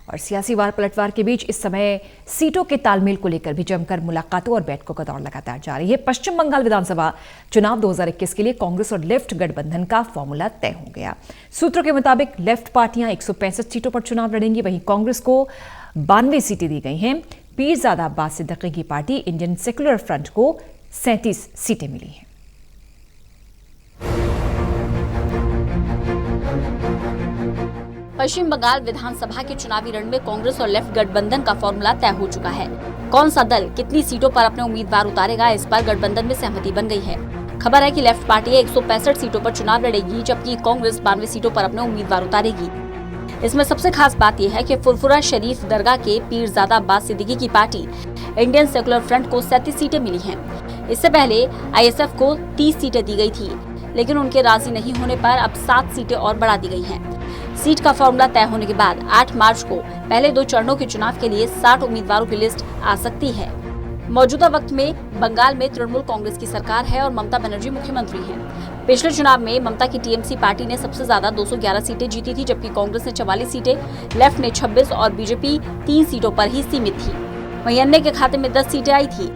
और सियासी वार पलटवार के बीच इस समय सीटों के तालमेल को लेकर भी जमकर मुलाकातों और बैठकों का दौर लगातार जारी है। पश्चिम बंगाल विधानसभा चुनाव 2021 के लिए कांग्रेस और लेफ्ट गठबंधन का फॉर्मूला तय हो गया। सूत्रों के मुताबिक लेफ्ट पार्टियां 165 सीटों पर चुनाव लड़ेंगी, वहीं कांग्रेस को 92 सीटें दी गई हैं। पीरजादा अब्बास सिद्दीकी की पार्टी इंडियन सेक्युलर फ्रंट को 37 सीटें मिली हैं। पश्चिम बंगाल विधानसभा के चुनावी रण में कांग्रेस और लेफ्ट गठबंधन का फॉर्मूला तय हो चुका है। कौन सा दल कितनी सीटों पर अपने उम्मीदवार उतारेगा, इस पर गठबंधन में सहमति बन गई है। खबर है कि लेफ्ट पार्टी 165 सीटों पर चुनाव लड़ेगी, जबकि कांग्रेस 92 सीटों पर अपने उम्मीदवार उतारेगी। इसमें सबसे खास बात यह है कि फुरफुरा शरीफ दरगाह के पीरजादा अब्बास सिद्दीकी की पार्टी इंडियन सेक्युलर फ्रंट को 37 सीटें मिली हैं। इससे पहले आईएसएफ को 30 सीटें दी गई थी, लेकिन उनके राजी नहीं होने पर अब 7 सीटें और बढ़ा दी गई हैं। सीट का फॉर्मूला तय होने के बाद 8 मार्च को पहले 2 चरणों के चुनाव के लिए 60 उम्मीदवारों की लिस्ट आ सकती है। मौजूदा वक्त में बंगाल में तृणमूल कांग्रेस की सरकार है और ममता बनर्जी मुख्यमंत्री हैं। पिछले चुनाव में ममता की टीएमसी पार्टी ने सबसे ज्यादा 211 सीटें जीती थी, जबकि कांग्रेस ने 44 सीटें, लेफ्ट ने 26 और बीजेपी 3 सीटों पर ही सीमित थी। वहीं अन्य के खाते में 10 सीटें आई थी।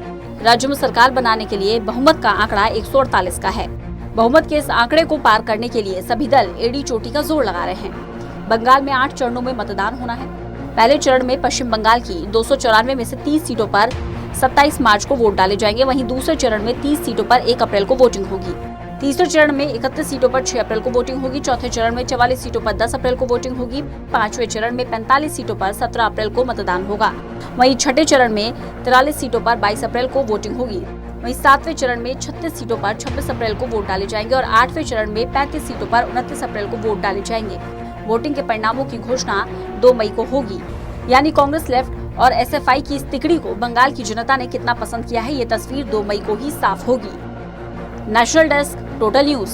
राज्य में सरकार बनाने के लिए बहुमत का आंकड़ा 148 का है। बहुमत के इस आंकड़े को पार करने के लिए सभी दल एड़ी चोटी का जोर लगा रहे हैं। बंगाल में 8 चरणों में मतदान होना है। पहले चरण में पश्चिम बंगाल की 294 में से 30 सीटों पर 27 मार्च को वोट डाले जाएंगे। वहीं दूसरे चरण में 30 सीटों पर 1 अप्रैल को वोटिंग होगी। तीसरे चरण में 31 सीटों पर 6 अप्रैल को वोटिंग होगी। चौथे चरण में 44 सीटों पर 10 अप्रैल को वोटिंग होगी। पांचवें चरण में 45 सीटों पर 17 अप्रैल को मतदान होगा। वहीं छठे चरण में 43 सीटों पर 22 अप्रैल को वोटिंग होगी। वहीं 7वें चरण में 36 सीटों पर 26 अप्रैल को वोट डाले जाएंगे और 8वें चरण में 35 सीटों पर 29 अप्रैल को वोट डाले जाएंगे। वोटिंग के परिणामों की घोषणा 2 मई को होगी। यानी कांग्रेस, लेफ्ट और एसएफआई की इस तिकड़ी को बंगाल की जनता ने कितना पसंद किया है, ये तस्वीर 2 मई को ही साफ होगी। National desk, total news.